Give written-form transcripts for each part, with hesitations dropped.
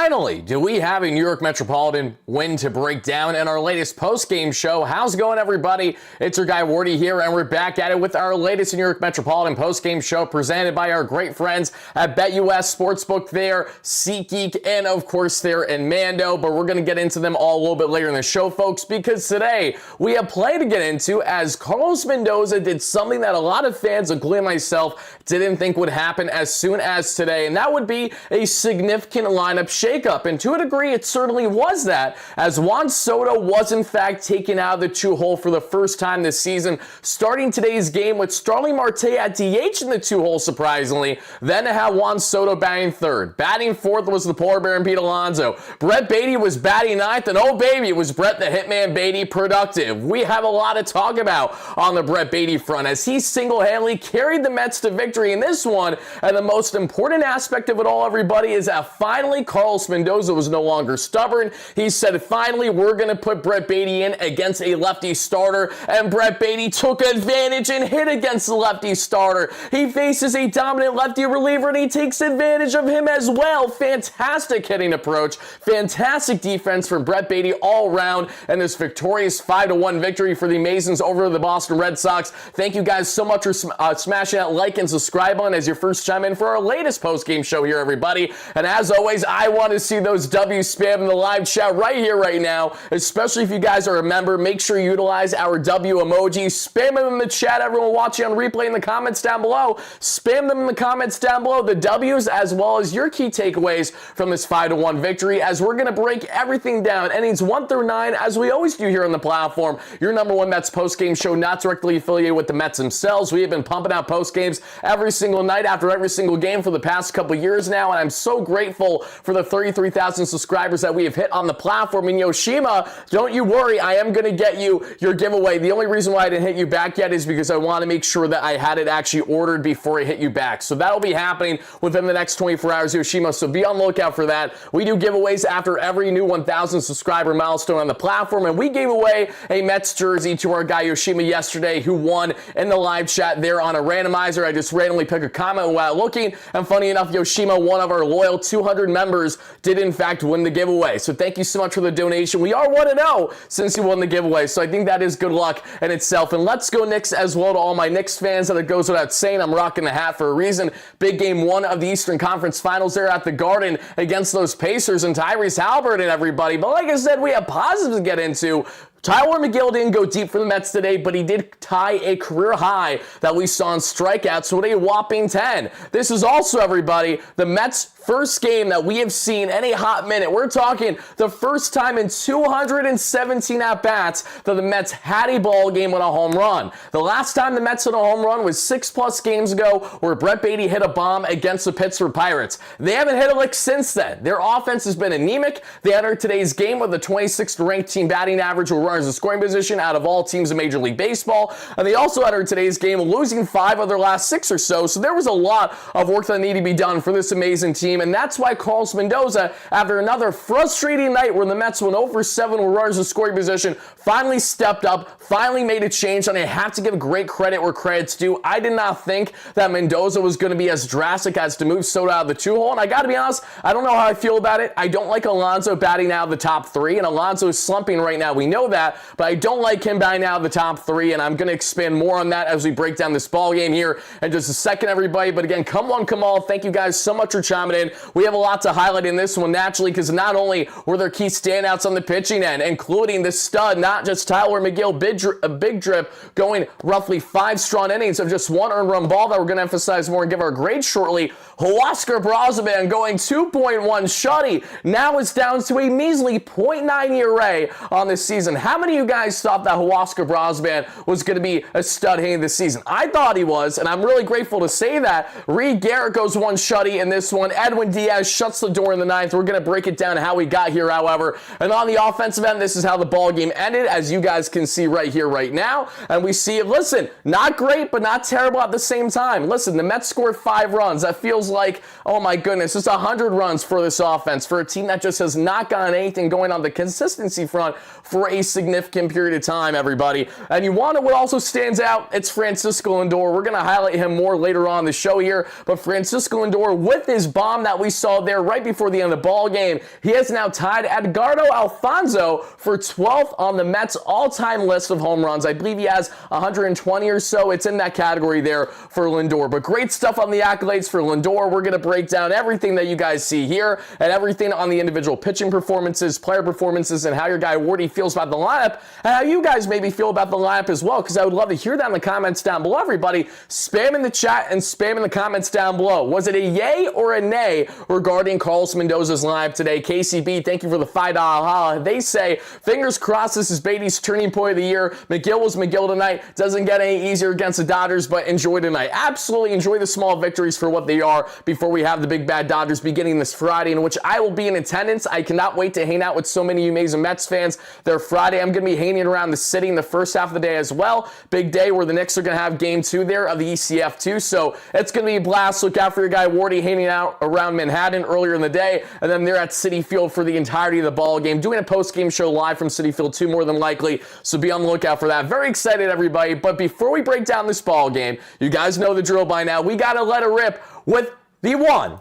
Finally, do we have a New York Metropolitan win to break down in our latest post-game show? How's it going, everybody? It's your guy, Wardy, here, and we're back at it with our latest New York Metropolitan post-game show presented by our great friends at BetUS Sportsbook there, SeatGeek, and, of course, there in Mando. But we're going to get into them all a little bit later in the show, folks, because today we have play to get into as Carlos Mendoza did something that a lot of fans, including myself, didn't think would happen as soon as today, and that would be a significant lineup shakeup, and to a degree it certainly was that, as Juan Soto was in fact taken out of the 2-hole for the first time this season, starting today's game with Starling Marte at DH in the 2-hole surprisingly, then to have Juan Soto batting third. Batting fourth was the polar bear and Pete Alonso. Brett Baty was batting ninth, and oh baby, it was Brett the Hitman Baty productive. We have a lot to talk about on the Brett Baty front as he single-handedly carried the Mets to victory in this one, and the most important aspect of it all, everybody, is that finally Carlos Mendoza was no longer stubborn. He said, finally, we're going to put Brett Baty in against a lefty starter, and Brett Baty took advantage and hit against the lefty starter. He faces a dominant lefty reliever, and he takes advantage of him as well. Fantastic hitting approach, fantastic defense from Brett Baty all around, and this victorious 5-1 victory for the Masons over the Boston Red Sox. Thank you guys so much for smashing that like and subscribe button as your first chime in for our latest post-game show here, everybody. And as always, I want to see those W spam in the live chat right here, right now, especially if you guys are a member. Make sure you utilize our W emoji. Spam them in the chat. Everyone watching on replay in the comments down below. Spam them in the comments down below, the W's as well as your key takeaways from this 5-1 victory, as we're going to break everything down. Innings 1 through 9, as we always do here on the platform. Your number one Mets post-game show, not directly affiliated with the Mets themselves. We have been pumping out post-games every single night after every single game for the past couple years now, and I'm so grateful for the 33,000 subscribers that we have hit on the platform. And Yoshima, don't you worry, I am going to get you your giveaway. The only reason why I didn't hit you back yet is because I want to make sure that I had it actually ordered before I hit you back. So that'll be happening within the next 24 hours, Yoshima, so be on the lookout for that. We do giveaways after every new 1,000 subscriber milestone on the platform, and we gave away a Mets jersey to our guy Yoshima yesterday, who won in the live chat there on a randomizer. I just randomly pick a comment while looking, and funny enough, Yoshima, one of our loyal 200 members, did in fact win the giveaway. So thank you so much for the donation. We are 1-0 since you won the giveaway, so I think that is good luck in itself. And let's go Knicks as well to all my Knicks fans, that it goes without saying, I'm rocking the hat for a reason. Big game 1 of the Eastern Conference Finals there at the Garden against those Pacers and Tyrese Haliburton, everybody. But like I said, we have positives to get into. Tyler Megill didn't go deep for the Mets today, but he did tie a career high that we saw in strikeouts with a whopping 10. This is also, everybody, the Mets' first game that we have seen in a hot minute. We're talking the first time in 217 at-bats that the Mets had a ball game with a home run. The last time the Mets hit a home run was 6+ games ago, where Brett Baty hit a bomb against the Pittsburgh Pirates. They haven't hit a lick since then. Their offense has been anemic. They entered today's game with a 26th ranked team batting average with runners in scoring position out of all teams in Major League Baseball. And they also entered today's game losing 5 of their last 6 or so. So there was a lot of work that needed to be done for this amazing team. And that's why Carlos Mendoza, after another frustrating night where the Mets went 0-7 with runners in scoring position, finally stepped up, finally made a change. And I have to give great credit where credit's due. I did not think that Mendoza was going to be as drastic as to move Soto out of the 2-hole. And I got to be honest, I don't know how I feel about it. I don't like Alonso batting out of the top 3. And Alonso is slumping right now. We know that. But I don't like him batting out of the top 3, and I'm going to expand more on that as we break down this ball game here in just a second, everybody. But again, come on, come all. Thank you guys so much for chiming in. We have a lot to highlight in this one, naturally, because not only were there key standouts on the pitching end, including the stud, not just Tyler Megill, big drip, going roughly 5 strong innings of just 1 earned run ball that we're going to emphasize more and give our grade shortly. Huascar Brazaban going 2.1 shutty. Now it's down to a measly 0.9 ERA on this season. How many of you guys thought that Huascar Brazaban was going to be a stud hitting this season? I thought he was, and I'm really grateful to say that. Reed Garrett goes 1 shutty in this one. Edwin Diaz shuts the door in the 9th. We're going to break it down how we got here, however. And on the offensive end, this is how the ball game ended, as you guys can see right here, right now. And we see, listen, not great, but not terrible at the same time. Listen, the Mets scored 5 runs. That feels like, oh my goodness, it's 100 runs for this offense, for a team that just has not gotten anything going on the consistency front for a significant period of time, everybody. And you want to know what also stands out? It's Francisco Lindor. We're going to highlight him more later on in the show here, but Francisco Lindor, with his bomb that we saw there right before the end of the ball game, he has now tied Edgardo Alfonso for 12th on the Mets all-time list of home runs. I believe he has 120 or so. It's in that category there for Lindor. But great stuff on the accolades for Lindor. We're going to break down everything that you guys see here and everything on the individual pitching performances, player performances, and how your guy Wardy feels about the lineup, and how you guys maybe feel about the lineup as well, because I would love to hear that in the comments down below. Everybody, spam in the chat and spam in the comments down below. Was it a yay or a nay regarding Carlos Mendoza's lineup today? KCB, thank you for the $5 holla. They say, fingers crossed this is Baty's turning point of the year. Megill was Megill tonight. Doesn't get any easier against the Dodgers, but enjoy tonight. Absolutely enjoy the small victories for what they are before we have the big bad Dodgers beginning this Friday, in which I will be in attendance. I cannot wait to hang out with so many of you amazing Mets fans there Friday. I'm going to be hanging around the city in the first half of the day as well. Big day where the Knicks are going to have game 2 there of the ECF2, so it's going to be a blast. Look out for your guy Wardy hanging out around Manhattan earlier in the day, and then they're at Citi Field for the entirety of the ball game, doing a post-game show live from Citi Field 2 more than likely, so be on the lookout for that. Very excited, everybody, but before we break down this ball game, you guys know the drill by now. We got to let it rip with the one.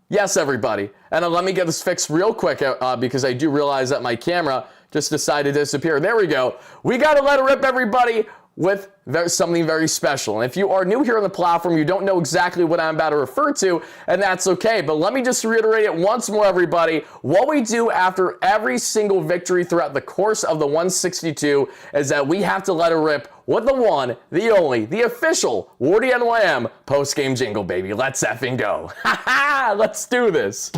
Yes, everybody. And let me get this fixed real quick because I do realize that my camera just decided to disappear. There we go. We got to let it rip, everybody, with something very special. And if you are new here on the platform, you don't know exactly what I'm about to refer to, and that's okay. But let me just reiterate it once more, everybody. What we do after every single victory throughout the course of the 162 is that we have to let it rip with the one, the only, the official WardyNYM post-game jingle, baby. Let's effing go. Ha ha! Let's do this.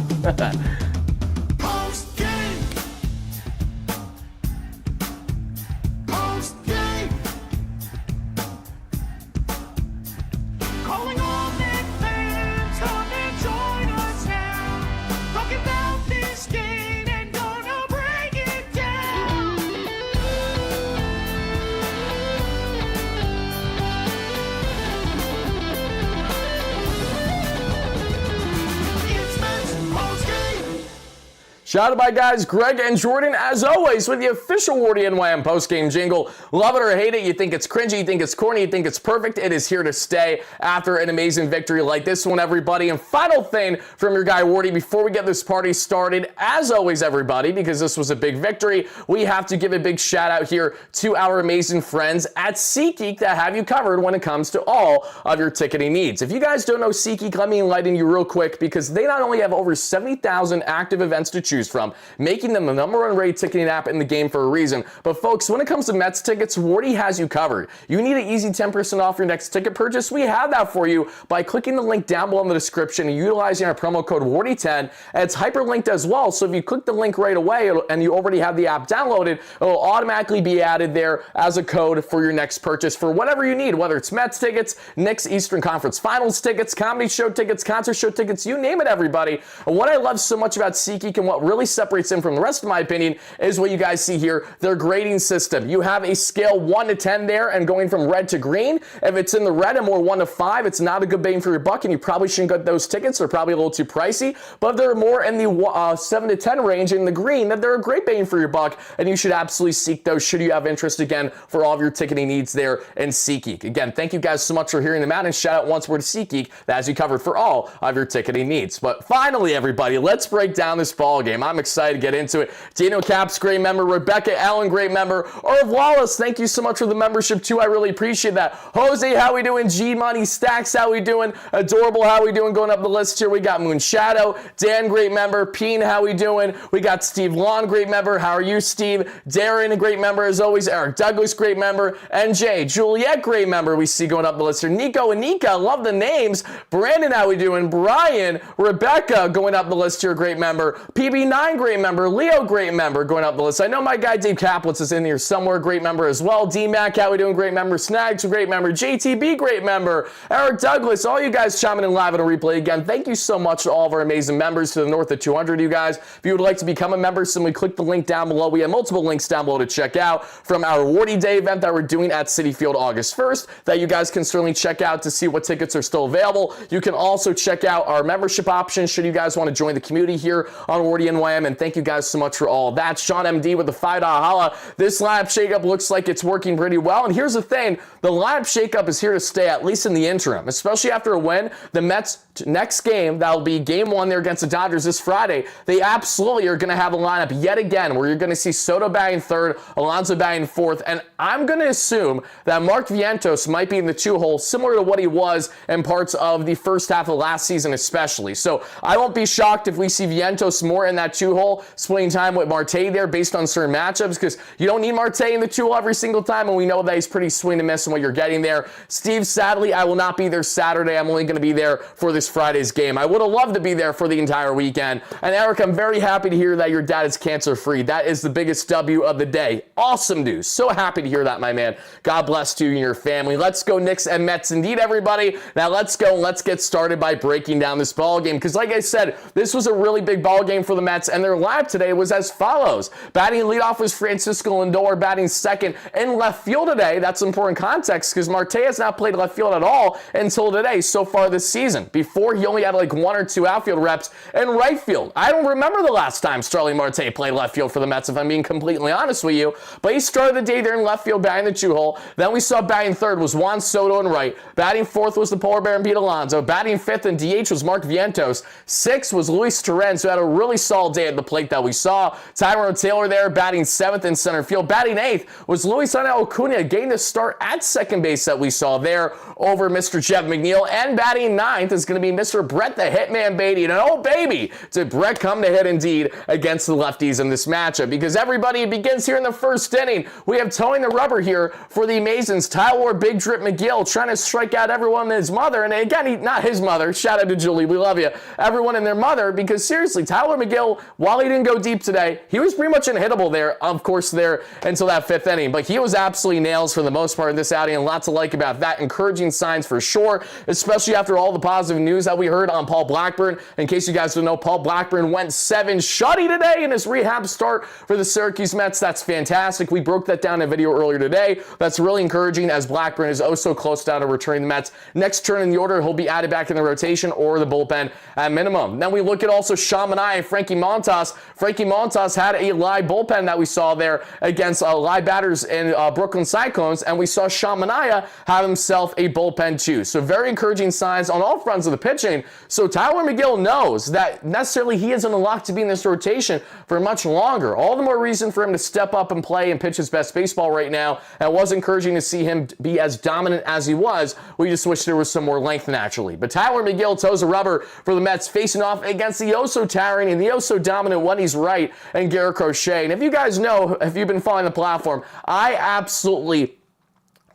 Shout out to my guys Greg and Jordan, as always, with the official WardyNYM post-game jingle. Love it or hate it, you think it's cringy, you think it's corny, you think it's perfect, it is here to stay after an amazing victory like this one, everybody. And final thing from your guy Wardy before we get this party started, as always, everybody, because this was a big victory, we have to give a big shout out here to our amazing friends at SeatGeek that have you covered when it comes to all of your ticketing needs. If you guys don't know SeatGeek, let me enlighten you real quick, because they not only have over 70,000 active events to choose from, making them the #1 rated ticketing app in the game for a reason. But folks, when it comes to Mets tickets, Wardy has you covered. You need an easy 10% off your next ticket purchase? We have that for you by clicking the link down below in the description and utilizing our promo code WARDY10. And it's hyperlinked as well, so if you click the link right away and you already have the app downloaded, it will automatically be added there as a code for your next purchase for whatever you need, whether it's Mets tickets, Knicks Eastern Conference Finals tickets, comedy show tickets, concert show tickets, you name it, everybody. And what I love so much about SeatGeek and what really separates them from the rest of my opinion is what you guys see here, their grading system. You have a scale 1 to 10 there, and going from red to green. If it's in the red and more 1 to 5, it's not a good bang for your buck, and you probably shouldn't get those tickets. They're probably a little too pricey. But if they're more in the 7 to 10 range in the green, then they're a great bang for your buck, and you should absolutely seek those should you have interest, again, for all of your ticketing needs there in SeatGeek. Again, thank you guys so much for hearing them out, and shout out once more to SeatGeek that has you covered for all of your ticketing needs. But finally, everybody, let's break down this ball game. I'm excited to get into it. Dino Caps, great member. Rebecca Allen, great member. Irv Wallace, thank you so much for the membership too. I really appreciate that. Jose, how we doing? G Money Stacks, how we doing? Adorable, how we doing? Going up the list here, we got Moon Shadow. Dan, great member. Peen, how we doing? We got Steve Lawn, great member. How are you, Steve? Darren, a great member as always. Eric Douglas, great member. NJ, Juliet, great member. We see going up the list here. Nico and Nika, love the names. Brandon, how we doing? Brian, Rebecca, going up the list here, great member. PB9, great member. Leo, great member, going up the list. I know my guy Dave Kaplitz is in here somewhere, great member as well. D-Mac, how we doing? Great member. Snags, great member. JTB, great member. Eric Douglas, all you guys chiming in live on a replay again. Thank you so much to all of our amazing members to the north of 200, you guys. If you would like to become a member, simply click the link down below. We have multiple links down below to check out from our Wardy Day event that we're doing at Citi Field August 1st that you guys can certainly check out to see what tickets are still available. You can also check out our membership options should you guys want to join the community here on WardyNYM WardyNYM, and thank you guys so much for all that. Sean MD with the $5 holla. This lineup shakeup looks like it's working pretty well, and here's the thing. The lineup shakeup is here to stay, at least in the interim, especially after a win. The Mets' next game, that'll be game 1 there against the Dodgers this Friday, they absolutely are going to have a lineup yet again where you're going to see Soto batting third, Alonso batting fourth, and I'm going to assume that Mark Vientos might be in the 2-hole, similar to what he was in parts of the first half of last season especially. So I won't be shocked if we see Vientos more in that 2-hole, splitting time with Marte there based on certain matchups, because you don't need Marte in the 2-hole every single time, and we know that he's pretty swing and miss in what you're getting there. Steve, sadly, I will not be there Saturday. I'm only going to be there for this Friday's game. I would have loved to be there for the entire weekend. And Eric, I'm very happy to hear that your dad is cancer-free. That is the biggest W of the day. Awesome news. So happy to hear that, my man. God bless you and your family. Let's go Knicks and Mets indeed, everybody. Now let's go and let's get started by breaking down this ball game, because like I said, this was a really big ball game for the Mets, and their lineup today was as follows. Batting leadoff was Francisco Lindor, batting second in left field today. That's important context, because Marte has not played left field at all until today so far this season. Before, he only had like 1 or 2 outfield reps in right field. I don't remember the last time Starling Marte played left field for the Mets, if I'm being completely honest with you, but he started the day there in left field batting the 2-hole. Then we saw batting third was Juan Soto in right. Batting fourth was the polar bear and Pete Alonso. Batting fifth in DH was Mark Vientos. Sixth was Luis Torrens, who had a really solid day at the plate that we saw. Tyrone Taylor there batting seventh in center field. Batting eighth was Luis Acuna, getting the start at second base that we saw there over Mr. Jeff Megill. And batting ninth is going to be Mr. Brett the Hitman Baty. And oh baby, did Brett come to hit indeed against the lefties in this matchup, because everybody begins here in the first inning. We have towing the rubber here for the Masons. Tyler Big Drip Megill trying to strike out everyone and his mother. And again, not his mother. Shout out to Julie. We love you. Everyone and their mother, because seriously, Tyler Megill, while he didn't go deep today, he was pretty much unhittable there, of course, there until that 5th inning. But he was absolutely nails for the most part in this outing, and lots to like about that. Encouraging signs for sure, especially after all the positive news that we heard on Paul Blackburn. In case you guys don't know, Paul Blackburn went 7 shutty today in his rehab start for the Syracuse Mets. That's fantastic. We broke that down in a video earlier today. That's really encouraging, as Blackburn is oh so close down to returning the Mets. Next turn in the order, he'll be added back in the rotation or the bullpen at minimum. Then we look at also Sean Manaea and Frankie Montas. Frankie Montas had a live bullpen that we saw there against live batters in Brooklyn Cyclones, and we saw Sean Manaea have himself a bullpen too. So very encouraging signs on all fronts of the pitching. So Tyler Megill knows that necessarily he isn't locked to be in this rotation for much longer. All the more reason for him to step up and play and pitch his best baseball right now. And it was encouraging to see him be as dominant as he was. We just wish there was some more length naturally. But Tyler Megill toes the rubber for the Mets, facing off against the towering and the dominant when he's right, and Garrett Crochet. And if you guys know, if you've been following the platform, I absolutely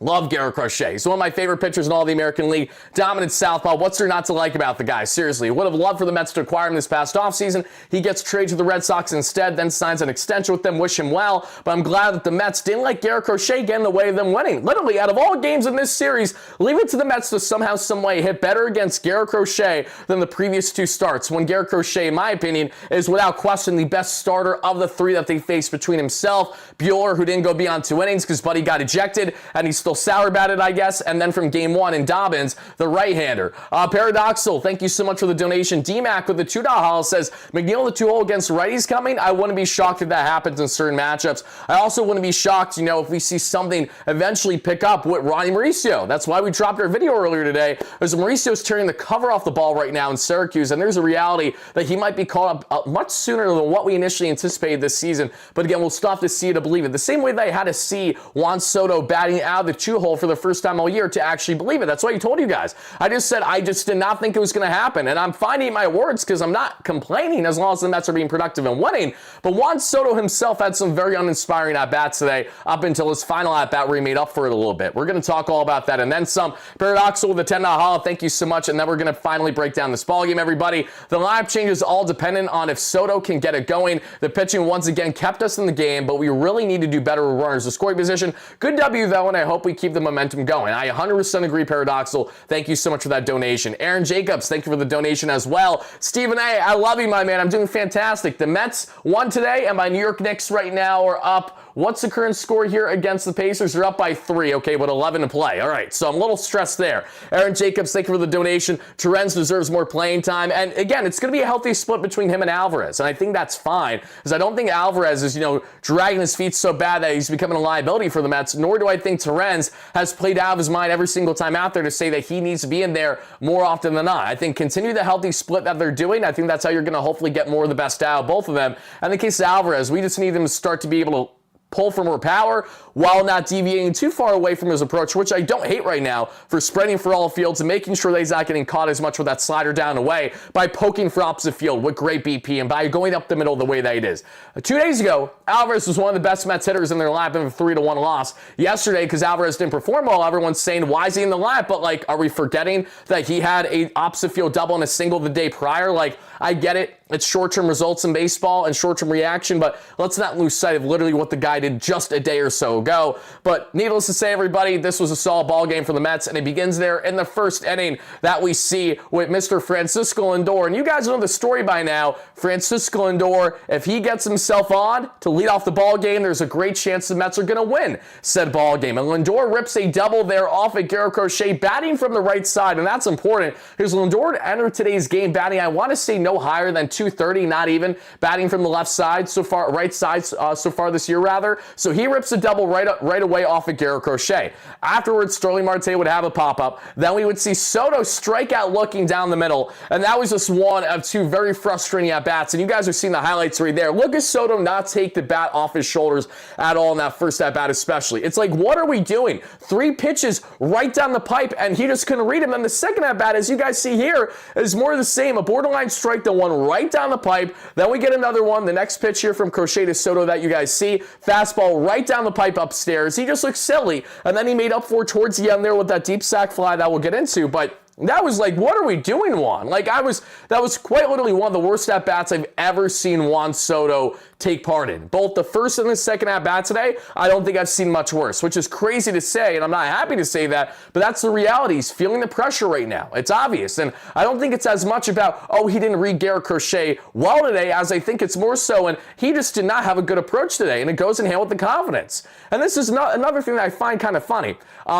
love Garrett Crochet. He's one of my favorite pitchers in all the American League. Dominant southpaw. What's there not to like about the guy? Seriously, would have loved for the Mets to acquire him this past offseason. He gets traded to the Red Sox instead, then signs an extension with them. Wish him well. But I'm glad that the Mets didn't let Garrett Crochet get in the way of them winning. Literally, out of all games in this series, leave it to the Mets to somehow, some way hit better against Garrett Crochet than the previous 2 starts, when Garrett Crochet, in my opinion, is without question the best starter of the 3 that they faced between himself, Buehler, who didn't go beyond 2 innings because Buddy got ejected, and he's still sour about it, I guess, and then from game 1 in Dobbins, the right-hander. Paradoxal, thank you so much for the donation. D-Mac with the $2 holla says, Megill the 2-hole against righties coming? I wouldn't be shocked if that happens in certain matchups. I also wouldn't be shocked, if we see something eventually pick up with Ronnie Mauricio. That's why we dropped our video earlier today, because Mauricio's tearing the cover off the ball right now in Syracuse, and there's a reality that he might be called up much sooner than what we initially anticipated this season. But again, we'll still have to see it to believe it. The same way that I had to see Juan Soto batting out of the 2-hole for the first time all year to actually believe it. That's why I told you guys. I just said I just did not think it was going to happen. And I'm finding my words, because I'm not complaining as long as the Mets are being productive and winning. But Juan Soto himself had some very uninspiring at-bats today, up until his final at-bat where he made up for it a little bit. We're going to talk all about that and then some. Paradoxal with the $10 holla, thank you so much. And then we're going to finally break down this ballgame, everybody. The lineup change is all dependent on if Soto can get it going. The pitching once again kept us in the game, but we really need to do better with runners in scoring position. Good W, though, and I hope hope we keep the momentum going. I 100% agree, Paradoxal. Thank you so much for that donation. Aaron Jacobs, thank you for the donation as well. Stephen A., I love you, my man. I'm doing fantastic. The Mets won today, and my New York Knicks right now are up. What's the current score here against the Pacers? They're up by 3, okay, with 11 to play. All right, so I'm a little stressed there. Aaron Jacobs, thank you for the donation. Terrence deserves more playing time. And again, it's going to be a healthy split between him and Alvarez. And I think that's fine, because I don't think Alvarez is, dragging his feet so bad that he's becoming a liability for the Mets, nor do I think Terrence has played out of his mind every single time out there to say that he needs to be in there more often than not. I think continue the healthy split that they're doing. I think that's how you're going to hopefully get more of the best out of both of them. And in the case of Alvarez, we just need them to start to be able to pull for more power while not deviating too far away from his approach, which I don't hate right now, for spreading for all fields and making sure that he's not getting caught as much with that slider down and away by poking for opposite field with great BP and by going up the middle the way that it is. 2 days ago, Alvarez was one of the best Mets hitters in their lineup in a 3-1 loss. Yesterday, because Alvarez didn't perform well, everyone's saying, why is he in the lineup? But, are we forgetting that he had a opposite field double and a single the day prior? I get it. It's short-term results in baseball and short-term reaction, but let's not lose sight of literally what the guy did just a day or so ago. But needless to say, everybody, this was a solid ball game for the Mets, and it begins there in the first inning that we see with Mr. Francisco Lindor. And you guys know the story by now. Francisco Lindor, if he gets himself on to lead off the ball game, there's a great chance the Mets are going to win said ball game. And Lindor rips a double there off at Garrett Crochet, batting from the right side, and that's important because Lindor entered today's game batting, I want to say, no higher than 230, not even, batting from the left side so far, right side so far this year, rather. So he rips a double right away off at Garrett Crochet. Afterwards, Sterling Marte would have a pop-up. Then we would see Soto strike out looking down the middle, and that was just one of two very frustrating at-bats, and you guys are seeing the highlights right there. Look at Soto not take the bat off his shoulders at all in that first at-bat especially. It's like, what are we doing? 3 pitches right down the pipe, and he just couldn't read him. Then the second at-bat, as you guys see here, is more of the same. A borderline strike, the one right down the pipe. Then we get another one. The next pitch here from Crochet to Soto that you guys see. Fastball right down the pipe upstairs. He just looks silly. And then he made up for it towards the end there with that deep sac fly that we'll get into. But that was like, what are we doing, Juan? That was quite literally one of the worst at-bats I've ever seen Juan Soto take part in. Both the first and the second at-bat today, I don't think I've seen much worse, which is crazy to say, and I'm not happy to say that, but that's the reality. He's feeling the pressure right now. It's obvious, and I don't think it's as much about, he didn't read Garrett Crochet well today, as I think it's more so, and he just did not have a good approach today, and it goes in hand with the confidence. And this is another thing that I find kind of funny.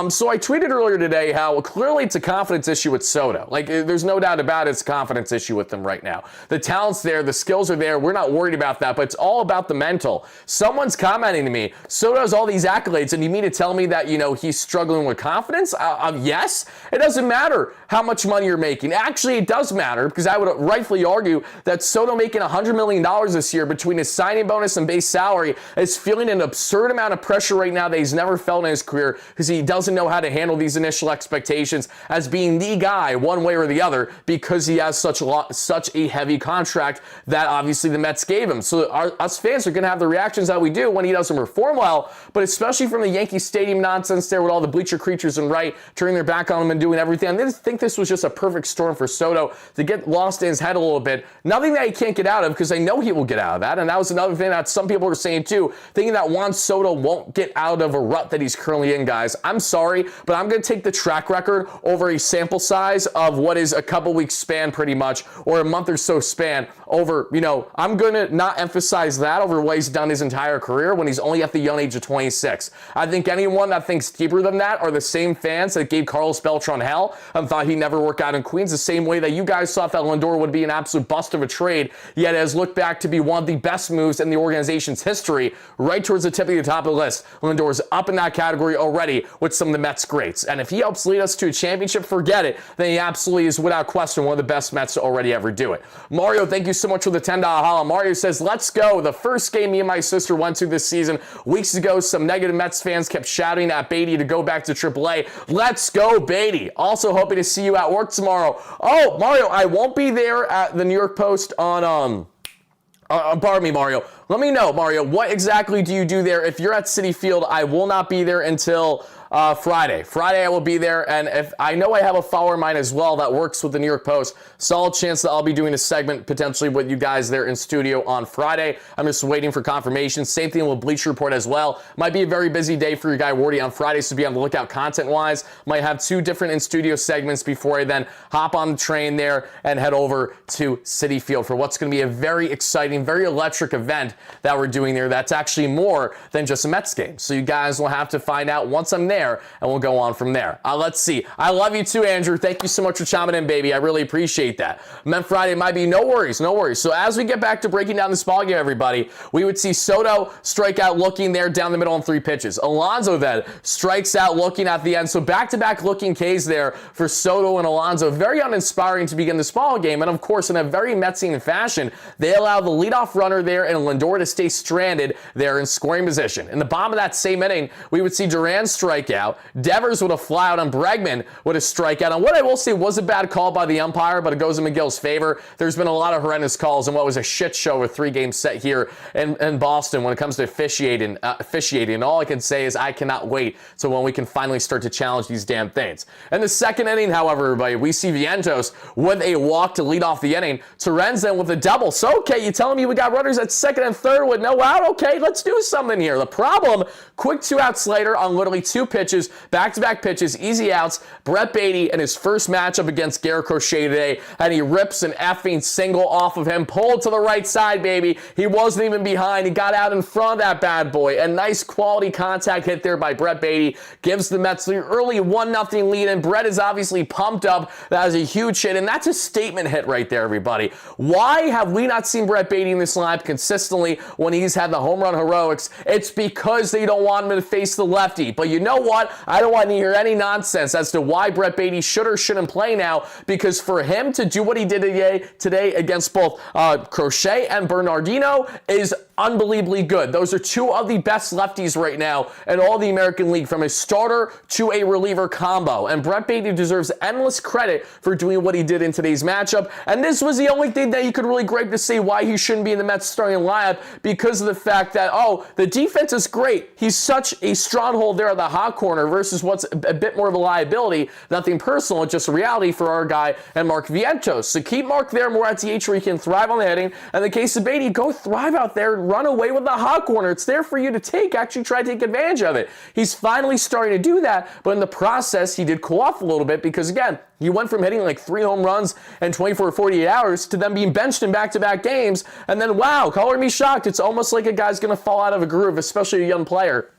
So I tweeted earlier today how clearly it's a confidence issue with Soto. There's no doubt about it, it's a confidence issue with him right now. The talent's there, the skills are there, we're not worried about that, but it's all about the mental. Someone's commenting to me, Soto has all these accolades, and you mean to tell me that, he's struggling with confidence? Yes. It doesn't matter how much money you're making. Actually, it does matter, because I would rightfully argue that Soto making $100 million this year between his signing bonus and base salary is feeling an absurd amount of pressure right now that he's never felt in his career, because he doesn't know how to handle these initial expectations as being the guy one way or the other, because he has such a heavy contract that obviously the Mets gave him. So us fans are going to have the reactions that we do when he doesn't perform well, but especially from the Yankee Stadium nonsense there with all the bleacher creatures and right turning their back on him and doing everything. I think this was just a perfect storm for Soto to get lost in his head a little bit. Nothing that he can't get out of, because I know he will get out of that, and that was another thing that some people were saying too, thinking that Juan Soto won't get out of a rut that he's currently in, guys. I'm sorry, but I'm going to take the track record over a sample size of what is a couple weeks span pretty much, or a month or so span over, I'm going to not emphasize that over what he's done his entire career when he's only at the young age of 26. I think anyone that thinks deeper than that are the same fans that gave Carlos Beltran hell and thought he'd never work out in Queens, the same way that you guys thought that Lindor would be an absolute bust of a trade, yet has looked back to be one of the best moves in the organization's history, right towards the tip of the top of the list. Lindor's up in that category already with some of the Mets greats. And if he helps lead us to a championship, forget it, then he absolutely is without question one of the best Mets to already ever do it. Mario, thank you so much for the $10 holla. Mario says, let's go. The first game me and my sister went to this season. Weeks ago, some negative Mets fans kept shouting at Baty to go back to AAA. Let's go, Baty. Also hoping to see you at work tomorrow. Oh, Mario, I won't be there at the New York Post on, pardon me, Mario. let me know, Mario, what exactly do you do there? If you're at Citi Field, I will not be there until Friday. Friday I will be there, and if I know I have a follower of mine as well that works with the New York Post, solid chance that I'll be doing a segment potentially with you guys there in studio on Friday. I'm just waiting for confirmation. Same thing with Bleacher Report as well. Might be a very busy day for your guy Wardy on Friday, so be on the lookout content-wise. Might have 2 different in-studio segments before I then hop on the train there and head over to Citi Field for what's going to be a very exciting, very electric event that we're doing there. That's actually more than just a Mets game. So you guys will have to find out once I'm there, and we'll go on from there. Let's see. I love you too, Andrew. Thank you so much for chiming in, baby. I really appreciate that. Met Friday might be no worries, no worries. So as we get back to breaking down this ball game, everybody, we would see Soto strike out looking there down the middle on 3 pitches. Alonso then strikes out looking at the end. So back-to-back looking Ks there for Soto and Alonso. Very uninspiring to begin this ball game. And of course, in a very Metsian fashion, they allow the leadoff runner there and Lindor to stay stranded there in scoring position. In the bottom of that same inning, we would see Duran strike out. Devers with a fly out, and Bregman with a strikeout. And what I will say was a bad call by the umpire, but it goes in Megill's favor. There's been a lot of horrendous calls in what was a shit show with 3-game set here in Boston when it comes to officiating. And all I can say is I cannot wait till when we can finally start to challenge these damn things. In the second inning, however, everybody, we see Vientos with a walk to lead off the inning. Torrens then with a double. So, okay, you telling me we got runners at second and third with no out? Okay, let's do something here. The problem, quick 2 outs later on literally 2 pitches, back-to-back pitches, easy outs. Brett Baty in his first matchup against Garrett Crochet today, and he rips an effing single off of him, pulled to the right side, baby. He wasn't even behind. He got out in front of that bad boy. A nice quality contact hit there by Brett Baty gives the Mets the early 1-0 lead, and Brett is obviously pumped up. That is a huge hit, and that's a statement hit right there, everybody. Why have we not seen Brett Baty in this lineup consistently when he's had the home run heroics? It's because they don't want him to face the lefty. But you know what? I don't want to hear any nonsense as to why Brett Baty should or shouldn't play now, because for him to do what he did today against both Crochet and Bernardino is unbelievably good. Those are 2 of the best lefties right now in all the American League, from a starter to a reliever combo. And Brett Baty deserves endless credit for doing what he did in today's matchup. And this was the only thing that you could really gripe to say why he shouldn't be in the Mets starting lineup, because of the fact that, the defense is great. He's such a stronghold there at the hot corner versus what's a bit more of a liability. Nothing personal, just reality for our guy and Mark Vientos. So keep Mark there more at DH where he can thrive on the hitting. And in the case of Baty, go thrive out there, run away with the hot corner. It's there for you to take. Actually try to take advantage of it. He's finally starting to do that, but in the process, he did cool off a little bit because, again, he went from hitting like 3 home runs in 24 to 48 hours to then being benched in back-to-back games. And then, wow, color me shocked. It's almost like a guy's going to fall out of a groove, especially a young player,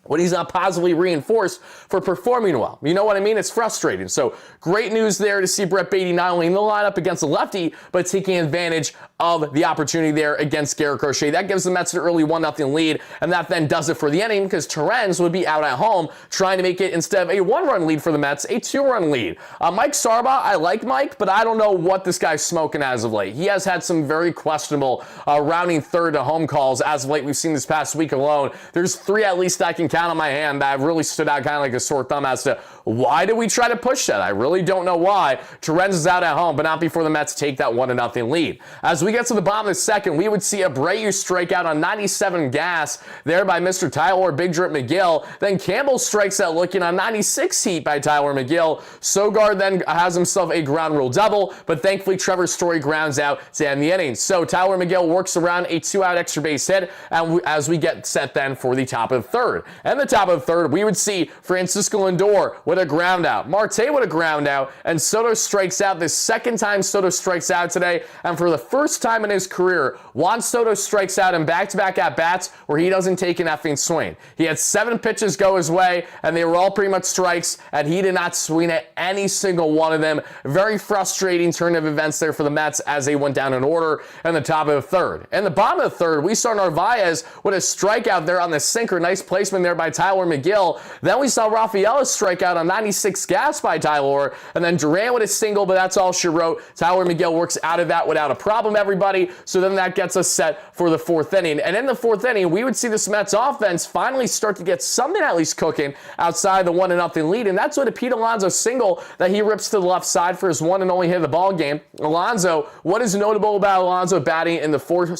when he's not positively reinforced for performing well. You know what I mean? It's frustrating. So great news there to see Brett Baty not only in the lineup against the lefty, but taking advantage of the opportunity there against Garrett Crochet. That gives the Mets an early 1-0 lead, and that then does it for the inning because Torrens would be out at home trying to make it, instead of a 1-run lead for the Mets, a 2-run lead. Mike Sarba, I like Mike, but I don't know what this guy's smoking as of late. He has had some very questionable rounding third to home calls as of late. We've seen this past week alone. There's 3 at least I can count on my hand that have really stood out kind of like a sore thumb as to why did we try to push that? I really don't know why. Torrens is out at home, but not before the Mets take that 1-0 lead. As we get to the bottom of the second, we would see Abreu strike out on 97 gas there by Mr. Tyler Big Drip Megill. Then Campbell strikes out looking on 96 heat by Tyler Megill. Sogard then has himself a ground rule double, but thankfully Trevor Story grounds out to end the inning. So Tyler Megill works around a 2-out extra base hit, and as we get set then for the top of the third. And the top of the third, we would see Francisco Lindor with a ground out, Marte with a ground out, and Soto strikes out. The second time Soto strikes out today, and for the first time in his career, Juan Soto strikes out in back-to-back at-bats where he doesn't take an effing swing. He had 7 pitches go his way, and they were all pretty much strikes, and he did not swing at any single one of them. Very frustrating turn of events there for the Mets as they went down in order in the top of the third. In the bottom of the third, we saw Narvaez with a strikeout there on the sinker. Nice placement there by Tyler Megill. Then we saw Rafaela strike out on on 96 gas by Tyler, and then Duran with a single, but that's all she wrote. Tyler Megill works out of that without a problem, everybody. So then that gets us set for the fourth inning. And in the fourth inning, we would see this Mets offense finally start to get something at least cooking outside the 1-0 lead. And that's what a Pete Alonso single that he rips to the left side for his one and only hit of the ball game. Alonso, what is notable about Alonso batting in the four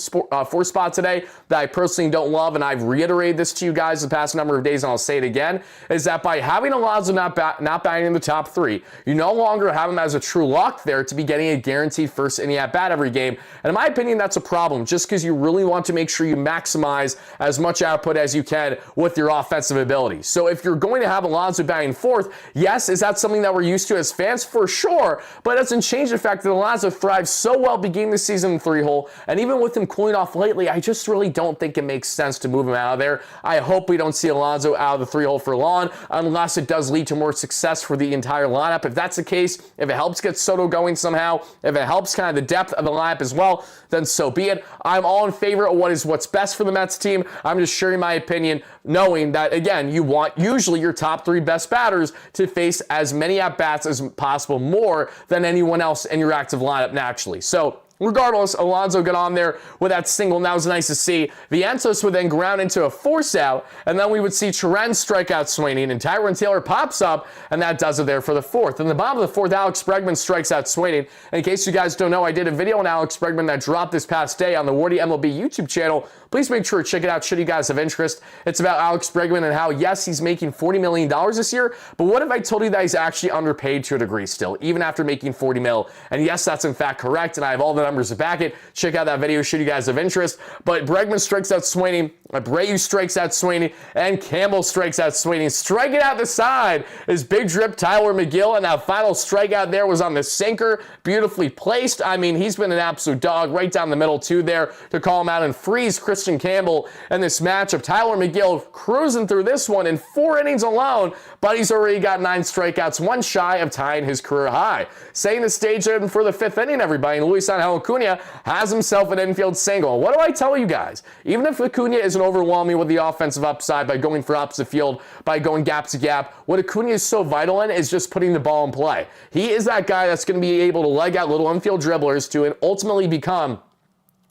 spot today that I personally don't love, and I've reiterated this to you guys the past number of days, and I'll say it again, is that by having Alonso not batting in the top three, you no longer have him as a true lock there to be getting a guaranteed first inning at bat every game. And in my opinion, that's a problem, just because you really want to make sure you maximize as much output as you can with your offensive ability. So if you're going to have Alonso batting fourth, yes, is that something that we're used to as fans? For sure, but it doesn't change the fact that Alonso thrives so well beginning the season in three-hole, and even with him cooling off lately, I just really don't think it makes sense to move him out of there. I hope we don't see Alonso out of the three-hole for long, unless it does lead to more success for the entire lineup. If that's the case, if it helps get Soto going somehow, if it helps kind of the depth of the lineup as well, then so be it. I'm all in favor of what's best for the Mets team. I'm just sharing my opinion, knowing that, again, you want usually your top three best batters to face as many at-bats as possible, more than anyone else in your active lineup naturally. So regardless, Alonso got on there with that single, and that was nice to see. Vientos would then ground into a force out, and then we would see Turan strike out Sweeney, and Tyrone Taylor pops up, and that does it there for the fourth. In the bottom of the fourth, Alex Bregman strikes out Sweeney. And in case you guys don't know, I did a video on Alex Bregman that dropped this past day on the WardyNYM YouTube channel. Please make sure to check it out should you guys have interest. It's about Alex Bregman and how, yes, he's making $40 million this year, but what if I told you that he's actually underpaid to a degree still, even after making $40 million? And yes, that's in fact correct, and I have all the numbers to back it. Check out that video should you guys have interest. But Bregman strikes out Sweeney, Abreu strikes out Sweeney, and Campbell strikes out Sweeney. Striking out the side is Big Drip Tyler Megill, and that final strikeout there was on the sinker, beautifully placed. I mean, he's been an absolute dog right down the middle too there to call him out and freeze Christian Campbell in this matchup. Tyler Megill cruising through this one in 4 innings alone, but he's already got 9 strikeouts, one shy of tying his career high. Setting the stage in for the 5th inning, everybody, and Luis Angel Acuna has himself an infield single. What do I tell you guys? Even if Acuna isn't overwhelming with the offensive upside by going for opposite field, by going gap to gap, what Acuna is so vital in is just putting the ball in play. He is that guy that's going to be able to leg out little infield dribblers to ultimately become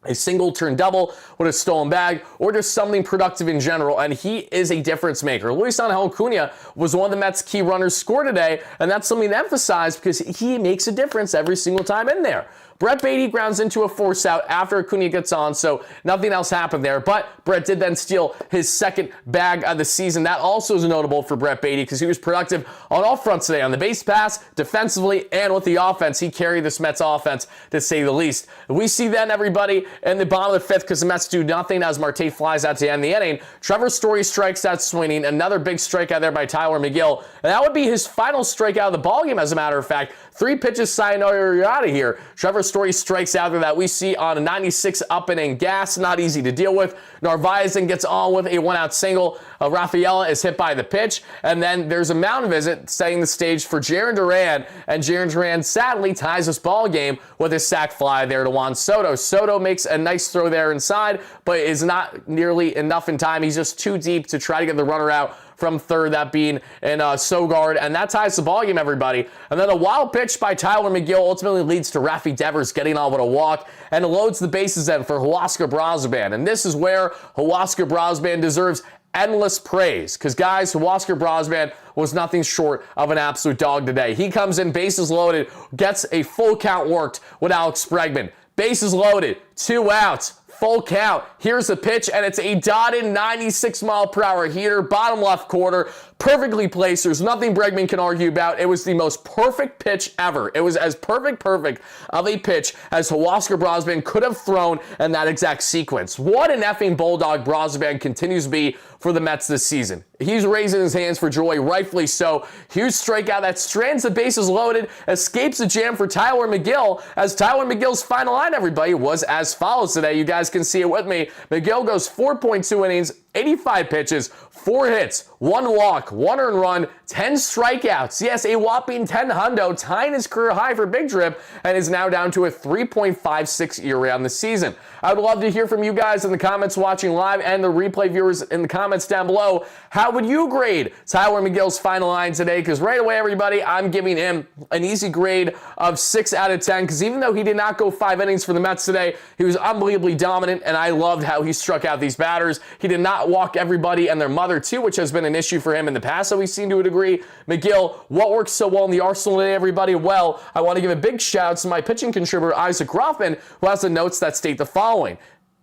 a single turn double with a stolen bag, or just something productive in general, and he is a difference maker. Luis Angel Acuna was one of the Mets' key runners scored today, and that's something to emphasize because he makes a difference every single time in there. Brett Baty grounds into a force out after Acuna gets on, so nothing else happened there. But Brett did then steal his second bag of the season. That also is notable for Brett Baty because he was productive on all fronts today. On the base pass, defensively, and with the offense. He carried this Mets offense, to say the least. We see then, everybody, in the bottom of the 5th, because the Mets do nothing as Marte flies out to end the inning. Trevor Story strikes out Sweeney. Another big strikeout there by Tyler Megill. And that would be his final strikeout of the ballgame, as a matter of fact. 3 pitches, sayonara, you're out of here. Trevor Story strikes out there that we see on a 96 up inning gas. Not easy to deal with. Narvaez then gets on with a 1-out single. Rafaela is hit by the pitch. And then there's a mound visit setting the stage for Jarren Duran. And Jarren Duran sadly ties this ball game with a sac fly there to Juan Soto. Soto makes a nice throw there inside, but is not nearly enough in time. He's just too deep to try to get the runner out from third, that being in Sogard, and that ties the ballgame, everybody. And then a wild pitch by Tyler Megill ultimately leads to Rafi Devers getting on with a walk, and loads the bases in for Huascar Brosban. And this is where Huascar Brosban deserves endless praise, because guys, Huascar Brosban was nothing short of an absolute dog today. He comes in, bases loaded, gets a full count worked with Alex Bregman. Bases loaded, 2 outs. Full count. Here's the pitch, and it's a dotted 96-mile-per-hour heater, bottom left corner, perfectly placed. There's nothing Bregman can argue about. It was the most perfect pitch ever. It was as perfect of a pitch as Huascar Brosban could have thrown in that exact sequence. What an effing bulldog Brosban continues to be for the Mets this season. He's raising his hands for joy, rightfully so. Huge strikeout that strands the bases loaded, escapes the jam for Tyler Megill, as Tyler Megill's final line, everybody, was as follows today. You guys can see it with me. Megill goes 4.2 innings, 85 pitches, 4 hits, 1 walk, 1 earned run, 10 strikeouts. Yes, a whopping 10 hundo, tying his career high for Big Drip, and is now down to a 3.56 ERA on the season. I would love to hear from you guys in the comments watching live and the replay viewers in the comments down below. How would you grade Tyler Megill's final line today? Because right away, everybody, I'm giving him an easy grade of 6 out of 10, because even though he did not go 5 innings for the Mets today, he was unbelievably dominant, and I loved how he struck out these batters. He did not walk everybody and their mother too, which has been an issue for him in the past, so we've seen to a degree. Megill, what works so well in the arsenal today, everybody? Well, I want to give a big shout out to my pitching contributor, Isaac Rothman, who has the notes that state the following.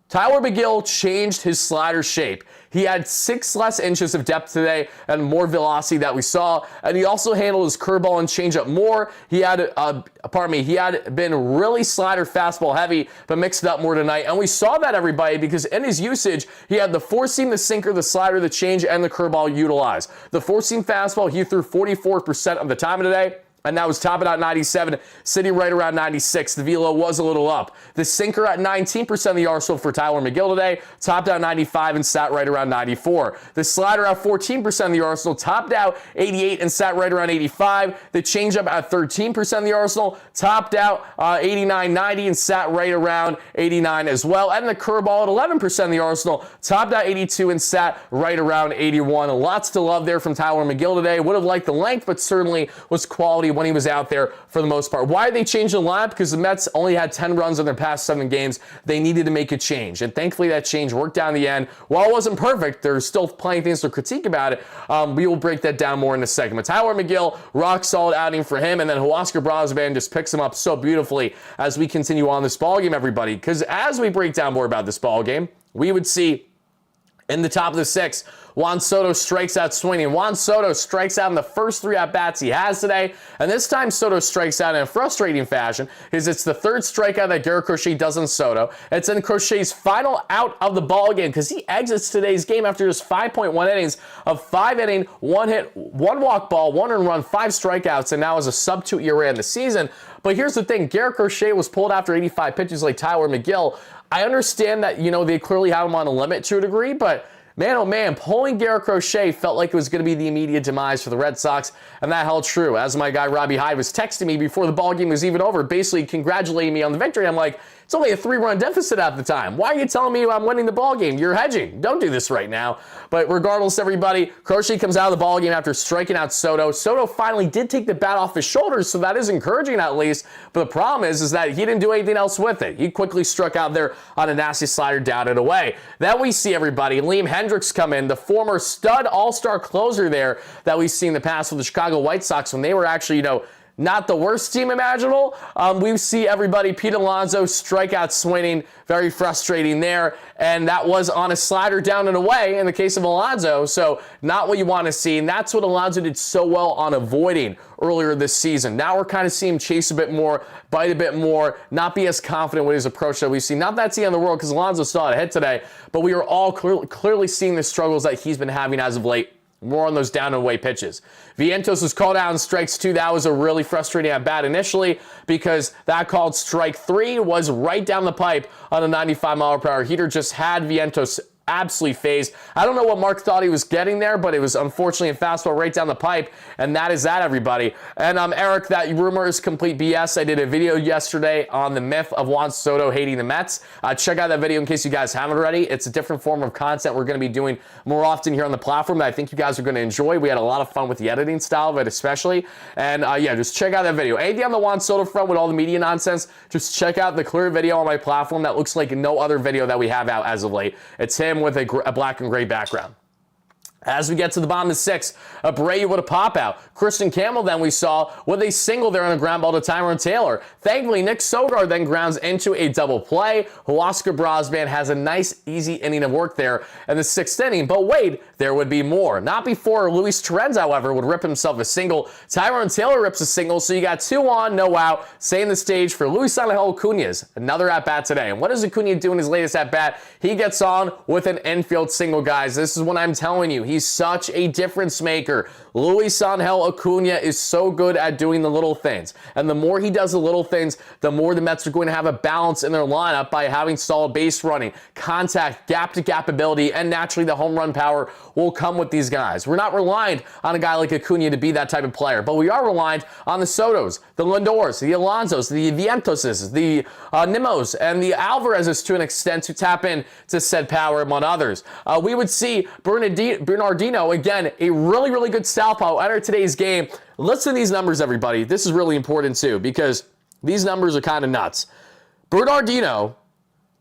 Tyler Megill changed his slider shape. He had 6 less inches of depth today and more velocity that we saw, and he also handled his curveball and changeup more. He had been really slider fastball heavy, but mixed it up more tonight, and we saw that, everybody, because in his usage, he had the 4-seam, the sinker, the slider, the change, and the curveball utilized. The 4-seam fastball, he threw 44% of the time today, and that was topping out 97, sitting right around 96. The velo was a little up. The sinker at 19% of the arsenal for Tyler Megill today, topped out 95 and sat right around 94. The slider at 14% of the arsenal, topped out 88 and sat right around 85. The changeup at 13% of the arsenal, topped out 89, 90 and sat right around 89 as well. And the curveball at 11% of the arsenal, topped out 82 and sat right around 81. Lots to love there from Tyler Megill today. Would have liked the length, but certainly was quality when he was out there for the most part. Why did they change the lineup? Because the Mets only had 10 runs in their past 7 games. They needed to make a change, and thankfully that change worked out in the end. While it wasn't perfect, there's still plenty of things to critique about it. We will break that down more in a second. But Tyler Megill, rock solid outing for him, and then Huascar Brosban just picks him up so beautifully as we continue on this ballgame, everybody. Because as we break down more about this ballgame, we would see in the top of the 6, Juan Soto strikes out swinging. Juan Soto strikes out in the first 3 at-bats he has today, and this time Soto strikes out in a frustrating fashion because it's the 3rd strikeout that Garrett Crochet does on Soto. It's in Crochet's final out of the ballgame because he exits today's game after just 5.1 innings of 5-inning, 1 hit, 1 walk ball, 1 earned run, 5 strikeouts, and now is a sub-2 ERA in the season. But here's the thing, Garrett Crochet was pulled after 85 pitches like Tyler Megill. I understand that, they clearly have him on a limit to a degree, but man, oh man, pulling Garrett Crochet felt like it was going to be the immediate demise for the Red Sox, and that held true. As my guy Robbie Hyde was texting me before the ball game was even over, basically congratulating me on the victory. I'm like, it's only a 3-run deficit at the time. Why are you telling me I'm winning the ball game? You're hedging. Don't do this right now. But regardless, everybody, Crochet comes out of the ball game after striking out Soto. Soto finally did take the bat off his shoulders, so that is encouraging at least. But the problem is that he didn't do anything else with it. He quickly struck out there on a nasty slider down and away. Then we see, everybody, Liam Hendricks come in, the former stud all-star closer there that we've seen in the past with the Chicago White Sox when they were actually, not the worst team imaginable. We see everybody, Pete Alonso, strike out swinging, very frustrating there, and that was on a slider down and away in the case of Alonso, so not what you want to see, and that's what Alonso did so well on avoiding earlier this season. Now we're kind of seeing him chase a bit more, bite a bit more, not be as confident with his approach that we've seen. Not that's the end of the world, because Alonso still had a hit today, but we are all clearly seeing the struggles that he's been having as of late. More on those down and away pitches. Vientos was called out in strikes 2. That was a really frustrating at bat initially because that called strike 3 was right down the pipe on a 95-mile-per-hour heater. Just had Vientos absolutely phased. I don't know what Mark thought he was getting there, but it was unfortunately a fastball right down the pipe, and that is that, everybody. And Eric, that rumor is complete BS. I did a video yesterday on the myth of Juan Soto hating the Mets. Check out that video in case you guys haven't already. It's a different form of content we're going to be doing more often here on the platform that I think you guys are going to enjoy. We had a lot of fun with the editing style of it especially, and just check out that video. Anything on the Juan Soto front with all the media nonsense, just check out the clear video on my platform that looks like no other video that we have out as of late. It's him with a black and gray background. As we get to the bottom of the 6th, Abreu with a pop-out. Christian Campbell then we saw with a single there on a ground ball to Tyrone Taylor. Thankfully, Nick Sogard then grounds into a double play. Huascar Brosban has a nice, easy inning of work there in the 6th inning. But wait, there would be more. Not before Luis Torrens, however, would rip himself a single. Tyrone Taylor rips a single, so you got 2 on, no out, setting the stage for Luis Angel Acuña's another at-bat today. And what does Acuña do in his latest at-bat? He gets on with an infield single, guys. This is what I'm telling you. He's such a difference maker. Luis Angel Acuna is so good at doing the little things. And the more he does the little things, the more the Mets are going to have a balance in their lineup by having solid base running, contact, gap-to-gap ability, and naturally the home run power will come with these guys. We're not reliant on a guy like Acuna to be that type of player, but we are reliant on the Sotos, the Lindors, the Alonsos, the Vientoses, the Nimos, and the Alvarezes to an extent to tap in to said power among others. We would see Bernardino, again, a really, really good southpaw, enter today's game. Listen to these numbers, everybody. This is really important too, because these numbers are kind of nuts. Bernardino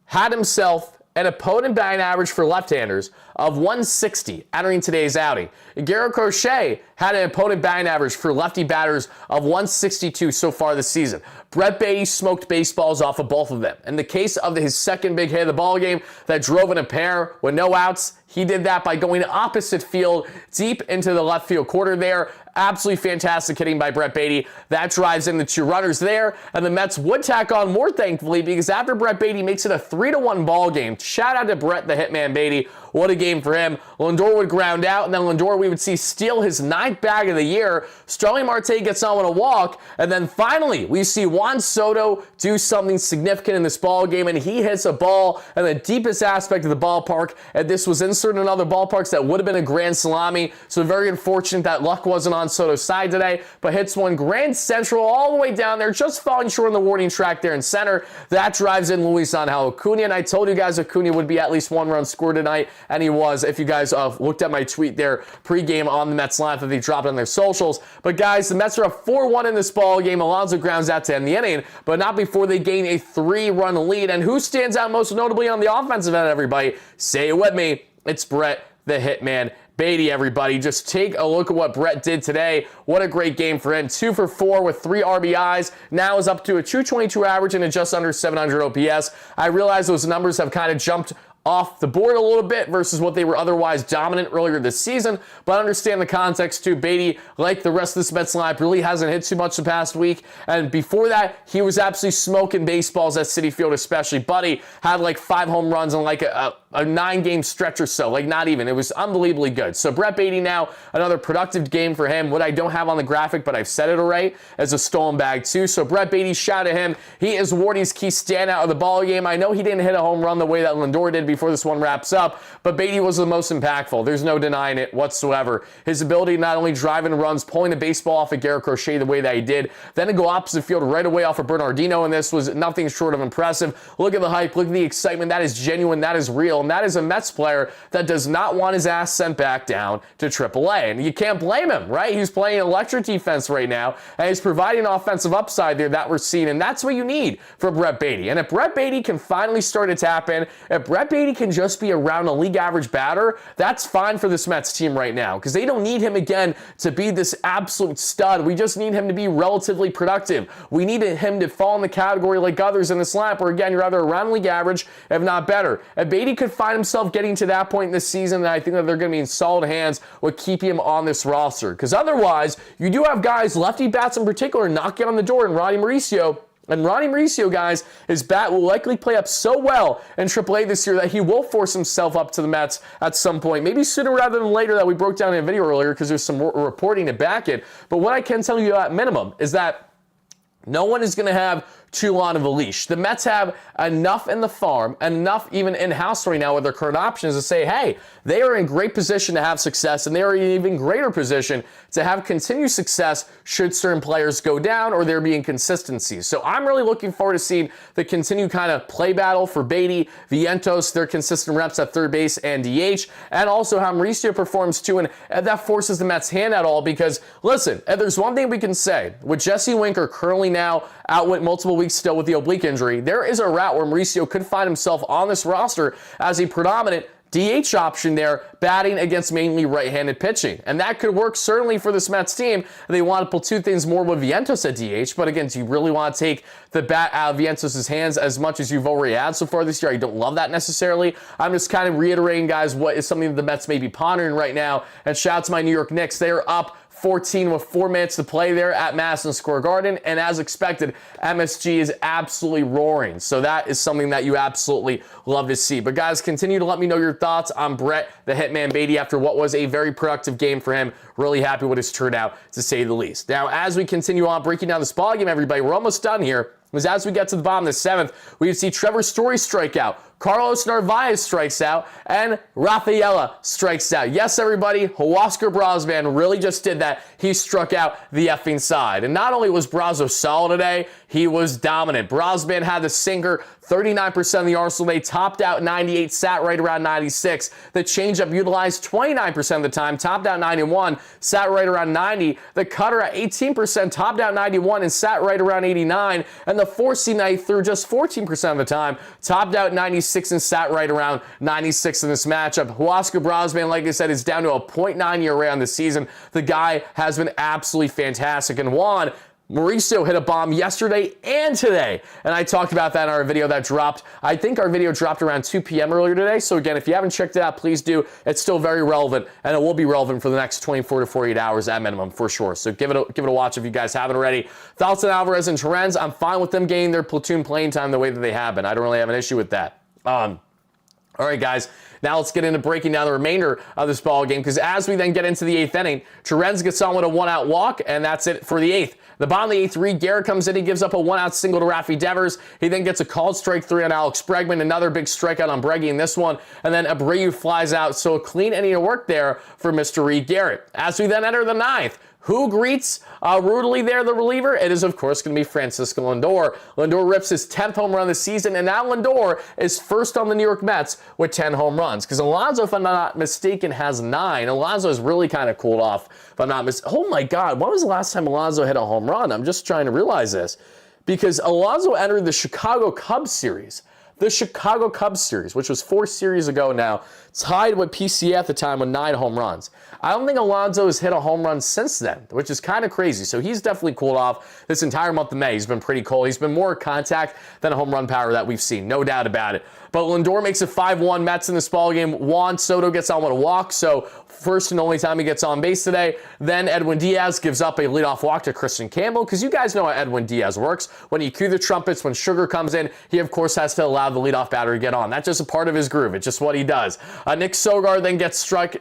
had himself an opponent batting average for left-handers of 160 entering today's outing. Garrett Crochet had an opponent batting average for lefty batters of 162 so far this season. Brett Baty smoked baseballs off of both of them. In the case of his second big hit of the ballgame that drove in a pair with no outs, he did that by going opposite field, deep into the left field quarter there. Absolutely fantastic hitting by Brett Baty. That drives in the 2 runners there, and the Mets would tack on more, thankfully, because after Brett Baty makes it a 3-1 ball game, shout out to Brett the Hitman Baty. What a game for him. Lindor would ground out, and then Lindor we would see steal his 9th bag of the year. Starling Marte gets on with a walk, and then finally we see Juan Soto do something significant in this ball game, and he hits a ball in the deepest aspect of the ballpark, and this was inserted in other ballparks that would have been a grand salami, so very unfortunate that luck wasn't on Soto's side today, but hits one grand central all the way down there, just falling short on the warning track there in center. That drives in Luis Angel Acuna, and I told you guys Acuna would be at least 1 run scored tonight, and he was. If you guys looked at my tweet there pregame on the Mets line that they dropped on their socials. But guys, the Mets are up 4-1 in this ball game. Alonso grounds out to end the inning, but not before they gain a 3-run lead. And who stands out most notably on the offensive end, everybody? Say it with me. It's Brett the Hitman Baty, everybody. Just take a look at what Brett did today. What a great game for him. 2 for 4 with 3 RBIs. Now is up to a 222 average and a just under 700 OPS. I realize those numbers have kind of jumped off the board a little bit versus what they were otherwise dominant earlier this season, but understand the context too. Baty, like the rest of this Mets lineup, really hasn't hit too much the past week, and before that, he was absolutely smoking baseballs at Citi Field especially. Buddy had like 5 home runs in like a 9-game stretch or so, like not even. It was unbelievably good. So Brett Baty now, another productive game for him. What I don't have on the graphic, but I've said it already, as a stolen bag too. So Brett Baty, shout at him. He is Wardy's key standout of the ball game. I know he didn't hit a home run the way that Lindor did before this one wraps up, but Baty was the most impactful. There's no denying it whatsoever. His ability to not only drive in runs, pulling the baseball off of Garrett Crochet the way that he did, then to go opposite field right away off of Bernardino, and this was nothing short of impressive. Look at the hype, look at the excitement. That is genuine, that is real, and that is a Mets player that does not want his ass sent back down to AAA, and you can't blame him, right? He's playing electric defense right now, and he's providing offensive upside there that we're seeing, and that's what you need for Brett Baty. And if Brett Baty can finally start to tap in, if Brett Baty can just be around a league average batter, that's fine for this Mets team right now, because they don't need him again to be this absolute stud. We just need him to be relatively productive. We need him to fall in the category like others in this lineup, where again, you're either around league average, if not better. If Baty could find himself getting to that point in this season, then I think that they're going to be in solid hands with keeping him on this roster, because otherwise, you do have guys, lefty bats in particular, knocking on the door, and Ronnie Mauricio. And Ronnie Mauricio, guys, his bat will likely play up so well in AAA this year that he will force himself up to the Mets at some point. Maybe sooner rather than later, that we broke down in a video earlier, because there's some reporting to back it. But what I can tell you at minimum is that no one is going to have too long of a leash. The Mets have enough in the farm and enough even in-house right now with their current options to say, hey, they are in great position to have success, and they are in an even greater position to have continued success should certain players go down or there be inconsistencies. So I'm really looking forward to seeing the continued kind of play battle for Baty, Vientos, their consistent reps at third base and DH, and also how Mauricio performs too, and that forces the Mets' hand at all, because listen, if there's one thing we can say, with Jesse Winker currently now out with multiple weeks still with the oblique injury, there is a route where Mauricio could find himself on this roster as a predominant DH option there, batting against mainly right-handed pitching. And that could work certainly for this Mets team. They want to pull two things more with Vientos at DH, but again, do you really want to take the bat out of Vientos' hands as much as you've already had so far this year? I don't love that necessarily. I'm just kind of reiterating, guys, what is something that the Mets may be pondering right now. And shout out to my New York Knicks. They are up 14 with 4 minutes to play there at Madison Square Garden. And as expected, MSG is absolutely roaring. So that is something that you absolutely love to see. But guys, continue to let me know your thoughts on Brett the Hitman Baty after what was a very productive game for him. Really happy with his turnout, to say the least. Now, as we continue on breaking down this ball game, everybody, we're almost done here. Because as we get to the bottom of the 7th, we see Trevor Story strike out, Carlos Narvaez strikes out, and Rafaela strikes out. Yes, everybody, Huascar Brosnan really just did that. He struck out the effing side. And not only was Brazo solid today, he was dominant. Brosnan had the sinker, 39% of the arsenal. They topped out 98, sat right around 96. The changeup utilized 29% of the time, topped out 91, sat right around 90. The cutter at 18%, topped out 91, and sat right around 89. And the four-seam that he threw just 14% of the time, topped out 96 and sat right around 96 in this matchup. Huascar Brosnan, like I said, is down to a .9 ERA on the season. The guy has been absolutely fantastic. And Juan Mauricio hit a bomb yesterday and today, and I talked about that in our video that dropped. I think our video dropped around 2 p.m. earlier today, so again, if you haven't checked it out, please do. It's still very relevant, and it will be relevant for the next 24 to 48 hours at minimum, for sure. So give it a watch if you guys haven't already. Thoughts on Alvarez and Torrens? I'm fine with them getting their platoon playing time the way that they have been. I don't really have an issue with that. All right, guys. Now let's get into breaking down the remainder of this ball game, because as we then get into the 8th inning, Torrens gets on with a 1-out walk, and that's it for the 8th. The bottom of the 8th, Reed Garrett comes in. He gives up a 1-out single to Rafi Devers. He then gets a called strike 3 on Alex Bregman. Another big strikeout on Breggy in this one. And then Abreu flies out. So a clean inning of work there for Mr. Reed Garrett. As we then enter the 9th, who greets rudely there, the reliever? It is, of course, going to be Francisco Lindor. Lindor rips his 10th home run of the season, and now Lindor is first on the New York Mets with 10 home runs. Because Alonso, if I'm not mistaken, has 9. Alonso has really kind of cooled off, if I'm not mistaken. Oh, my God. When was the last time Alonso hit a home run? I'm just trying to realize this. Because Alonso entered the Chicago Cubs series. The Chicago Cubs series, which was 4 series ago now, tied with PCA at the time with 9 home runs. I don't think Alonso has hit a home run since then, which is kind of crazy. So he's definitely cooled off this entire month of May. He's been pretty cold. He's been more contact than home run power that we've seen, no doubt about it. But Lindor makes it 5-1 Mets in this ballgame. Juan Soto gets on with a walk, so first and only time he gets on base today. Then Edwin Diaz gives up a leadoff walk to Christian Campbell, because you guys know how Edwin Diaz works. When you cue the trumpets, when Sugar comes in, he of course has to allow the leadoff batter to get on. That's just a part of his groove. It's just what he does. Nick Sogard then gets struck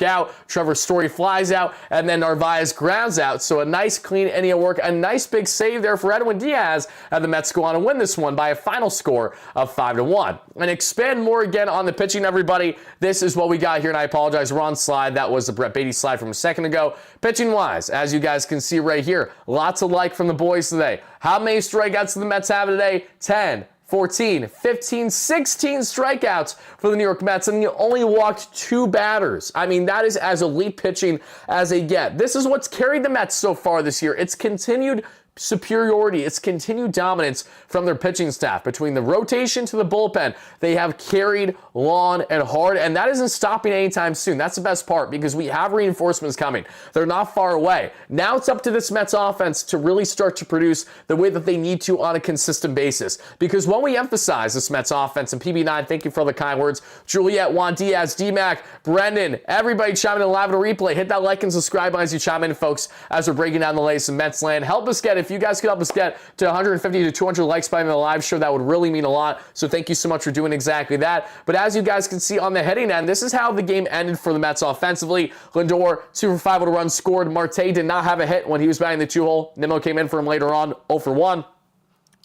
out. Trevor Story flies out, and then Narvaez grounds out. So a nice clean inning of work, a nice big save there for Edwin Diaz, and the Mets go on to win this one by a final score of 5-1. And expand more again on the pitching, everybody. This is what we got here, and I apologize, wrong slide. That was the Brett Baty slide from a second ago. Pitching-wise, as you guys can see right here, lots of like from the boys today. How many strikeouts do the Mets have today? 10. 14, 15, 16 strikeouts for the New York Mets, and you only walked 2 batters. I mean, that is as elite pitching as they get. This is what's carried the Mets so far this year. It's continued superiority. It's continued dominance from their pitching staff. Between the rotation to the bullpen, they have carried long and hard, and that isn't stopping anytime soon. That's the best part, because we have reinforcements coming. They're not far away. Now it's up to this Mets offense to really start to produce the way that they need to on a consistent basis. Because when we emphasize this Mets offense, and PB9, thank you for the kind words, Juliet, Juan Diaz, D-Mac, Brendan, everybody chime in live on replay. Hit that like and subscribe button as you chime in, folks, as we're breaking down the latest in Mets land. Help us get, if you guys could help us get to 150 to 200 likes by the live show, that would really mean a lot. So thank you so much for doing exactly that. But as you guys can see on the heading end, this is how the game ended for the Mets offensively. Lindor, 2 for 5 with a run scored. Marte did not have a hit when he was batting the 2-hole. Nimmo came in for him later on, 0 for 1.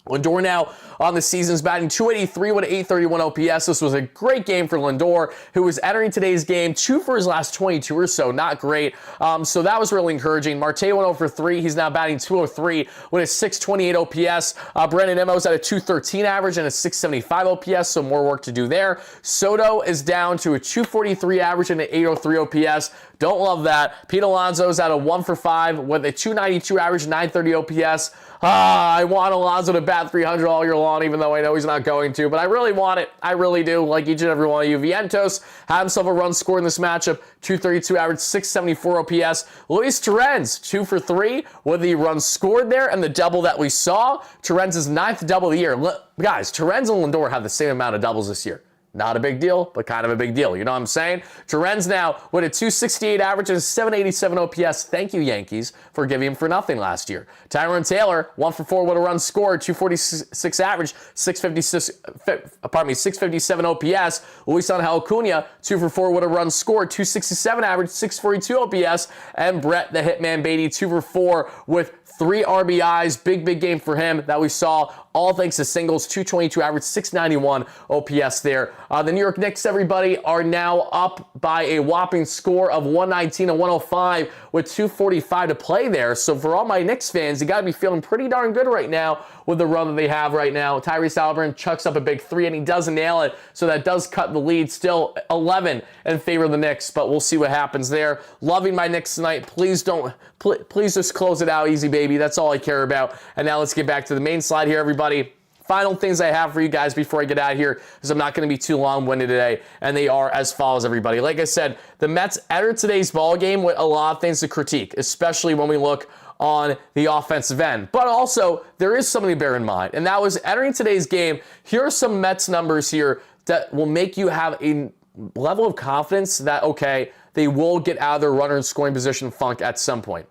Lindor now on the season's batting .283 with an .831 OPS. This was a great game for Lindor, who was entering today's game 2 for his last 22 or so. Not great. So that was really encouraging. Marte went 0 for 3. He's now batting .203 with a .628 OPS. Brandon Nimmo's at a .213 average and a .675 OPS, so more work to do there. Soto is down to a .243 average and an .803 OPS. Don't love that. Pete Alonso's at a 1 for 5 with a .292 average, .930 OPS. I want Alonso to bat 300 all year long, even though I know he's not going to, but I really want it. I really do, like each and every one of you. Vientos had himself a run scored in this matchup, .232 average, .674 OPS. Luis Torrens, 2 for 3 with the run scored there and the double that we saw. Torrens' 9th double of the year. Guys, Torrens and Lindor have the same amount of doubles this year. Not a big deal, but kind of a big deal. You know what I'm saying? Terren's now with a 268 average and a 787 OPS. Thank you, Yankees, for giving him for nothing last year. Tyrone Taylor, 1 for 4 with a run scored, 246 average, 657 OPS. Luis Angel Acuna, 2 for 4 with a run scored, 267 average, 642 OPS. And Brett the Hitman Baty, 2 for 4 with 3 RBIs. Big game for him that we saw, all thanks to singles. 222 average, 691 OPS there. The New York Knicks, everybody, are now up by a whopping score of 119 and 105 with 2:45 to play there. So for all my Knicks fans, you got to be feeling pretty darn good right now with the run that they have right now. Tyrese Haliburton chucks up a big 3, and he doesn't nail it, so that does cut the lead. Still 11 in favor of the Knicks, but we'll see what happens there. Loving my Knicks tonight. Please just close it out easy, baby. That's all I care about. And now let's get back to the main slide here, everybody. Final things I have for you guys before I get out of here, because I'm not going to be too long-winded today, and they are as follows, everybody. Like I said, the Mets entered today's ball game with a lot of things to critique, especially when we look on the offensive end. But also, there is something to bear in mind, and that was entering today's game. Here are some Mets numbers here that will make you have a level of confidence that, okay, they will get out of their runner and scoring position funk at some point.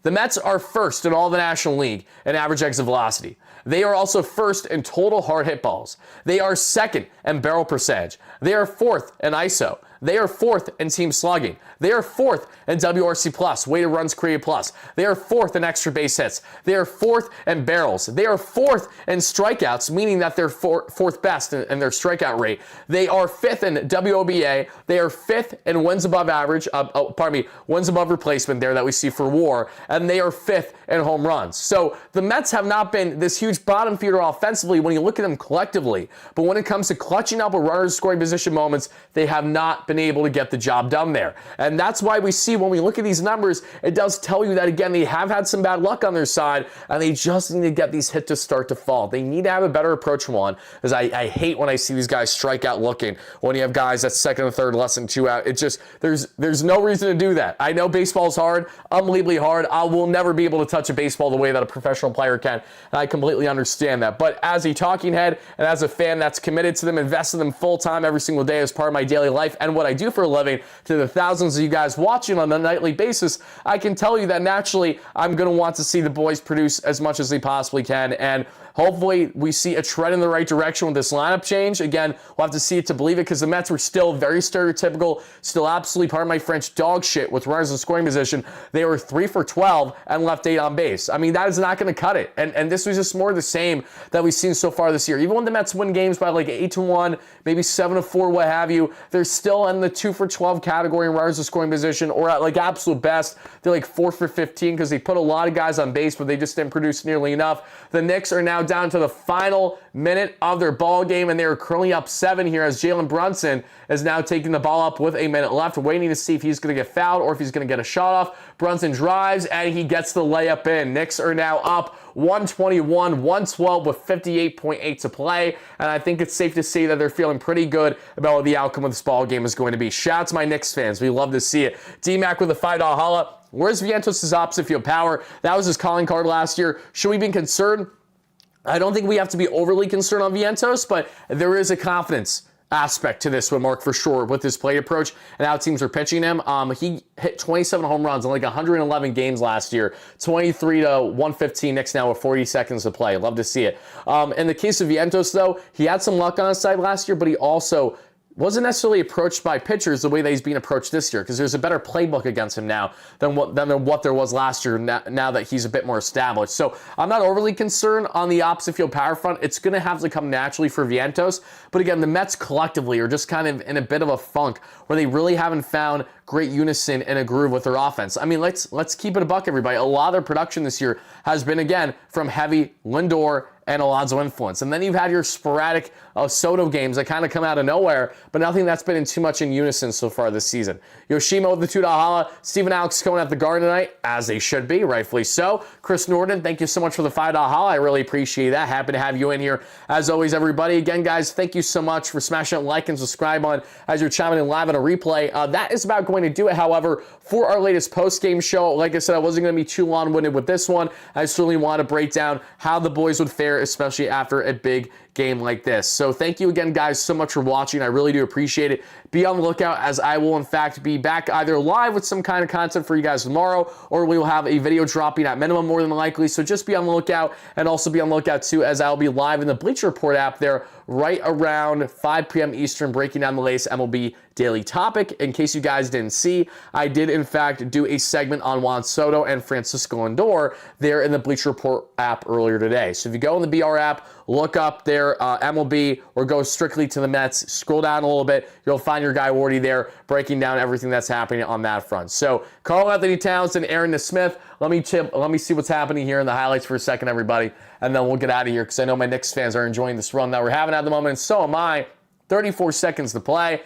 The Mets are first in all the National League in average exit velocity. They are also first in total hard hit balls. They are second in barrel percentage. They are fourth in ISO. They are fourth in team slugging. They are fourth in WRC plus, weighted runs created plus. They are fourth in extra base hits. They are fourth in barrels. They are fourth in strikeouts, meaning that they're fourth best in their strikeout rate. They are fifth in WOBA. They are fifth in wins above average, wins above replacement there that we see for WAR, and they are fifth in home runs. So the Mets have not been this huge bottom feeder offensively when you look at them collectively, but when it comes to clutching up with runners scoring position moments, they have not been able to get the job done there. And that's why we see when we look at these numbers, it does tell you that, again, they have had some bad luck on their side, and they just need to get these hits to start to fall. They need to have a better approach from one, because I hate when I see these guys strike out looking, when you have guys that's second and third, less than 2 out. It just, there's no reason to do that. I know baseball's hard, unbelievably hard. I will never be able to touch a baseball the way that a professional player can, and I completely understand that. But as a talking head and as a fan that's committed to them, invested in them full time every single day as part of my daily life and what I do for a living, to the thousands of you guys watching on a nightly basis, I can tell you that naturally I'm going to want to see the boys produce as much as they possibly can, and hopefully we see a trend in the right direction with this lineup change. Again, we'll have to see it to believe it, because the Mets were still very stereotypical, still absolutely, pardon my French, dog shit with runners in scoring position. They were 3 for 12 and left 8 on base. I mean, that is not going to cut it. And this was just more of the same that we've seen so far this year. Even when the Mets win games by like 8-1, maybe 7-4, what have you, they're still in the 2 for 12 category in runners in scoring position, or at like absolute best, they're like 4 for 15, because they put a lot of guys on base, but they just didn't produce nearly enough. The Knicks are now down to the final minute of their ball game, and they are currently up 7 here, as Jalen Brunson is now taking the ball up with a minute left, waiting to see if he's going to get fouled or if he's going to get a shot off. Brunson drives, and he gets the layup in. Knicks are now up 121-112 with 58.8 to play, and I think it's safe to say that they're feeling pretty good about what the outcome of this ball game is going to be. Shout out to my Knicks fans. We love to see it. D-Mac with a $5 holla. Where's Vientos' opposite field power? That was his calling card last year. Should we be concerned? I don't think we have to be overly concerned on Vientos, but there is a confidence aspect to this one, Mark, for sure, with his play approach and how teams are pitching him. He hit 27 home runs in like 111 games last year, 23 to 115 Knicks now with 40 seconds to play. Love to see it. In the case of Vientos, though, he had some luck on his side last year, but he also wasn't necessarily approached by pitchers the way that he's being approached this year, because there's a better playbook against him now than what there was last year, now that he's a bit more established. So I'm not overly concerned on the opposite field power front. It's going to have to come naturally for Vientos. But again, the Mets collectively are just kind of in a bit of a funk where they really haven't found great unison and a groove with their offense. I mean, let's keep it a buck, everybody. A lot of their production this year has been, again, from heavy Lindor and Alonso influence. And then you've had your sporadic Soto games that kind of come out of nowhere, but nothing that's been in too much in unison so far this season. Yoshima with the $2 holla. Stephen Alex going at the Garden tonight, as they should be, rightfully so. Chris Norton, thank you so much for the $5 holla. I really appreciate that. Happy to have you in here. As always, everybody. Again, guys, thank you so much for smashing that like and subscribe on as you're chiming in live on a replay. That is about going to do it, however, for our latest post-game show. Like I said, I wasn't going to be too long-winded with this one. I certainly want to break down how the boys would fare, especially after a big game like this. So thank you again, guys, so much for watching. I really do appreciate it. Be on the lookout, as I will, in fact, be back either live with some kind of content for you guys tomorrow, or we will have a video dropping at minimum, more than likely. So just be on the lookout, and also be on the lookout, too, as I'll be live in the Bleacher Report app there right around 5 p.m. Eastern, breaking down the latest MLB daily topic. In case you guys didn't see, I did, in fact, do a segment on Juan Soto and Francisco Lindor there in the Bleacher Report app earlier today. So if you go in the BR app, look up there MLB, or go strictly to the Mets, scroll down a little bit, you'll find your guy Wardy there breaking down everything that's happening on that front. So Karl-Anthony Towns and Aaron Smith, let me see what's happening here in the highlights for a second, everybody, and then we'll get out of here, because I know my Knicks fans are enjoying this run that we're having at the moment, and so am I. 34 seconds to play.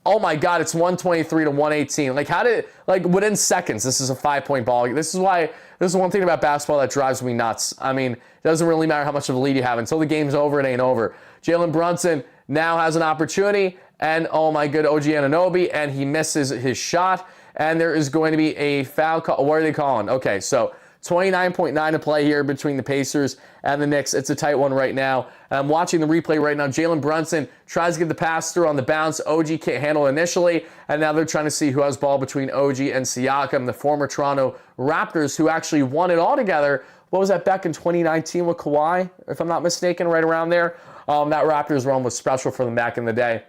Oh my God, it's 123 to 118. Like, how did, like, within seconds, this is a 5-point ball. This is one thing about basketball that drives me nuts. I mean, it doesn't really matter how much of a lead you have. Until the game's over, it ain't over. Jalen Brunson now has an opportunity, and oh my good, OG Anunoby, and he misses his shot, and there is going to be a foul call. What are they calling? Okay, so 29.9 to play here between the Pacers and the Knicks. It's a tight one right now. I'm watching the replay right now. Jalen Brunson tries to get the pass through on the bounce. OG can't handle it initially, and now they're trying to see who has ball between OG and Siakam, the former Toronto Raptors, who actually won it all together. What was that, back in 2019 with Kawhi, if I'm not mistaken, right around there? That Raptors run was special for them back in the day.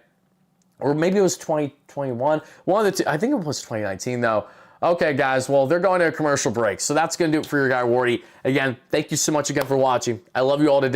Or maybe it was 2021. One of the two. I think it was 2019, though. Okay, guys, well, they're going to a commercial break, so that's going to do it for your guy, Wardy. Again, thank you so much again for watching. I love you all today.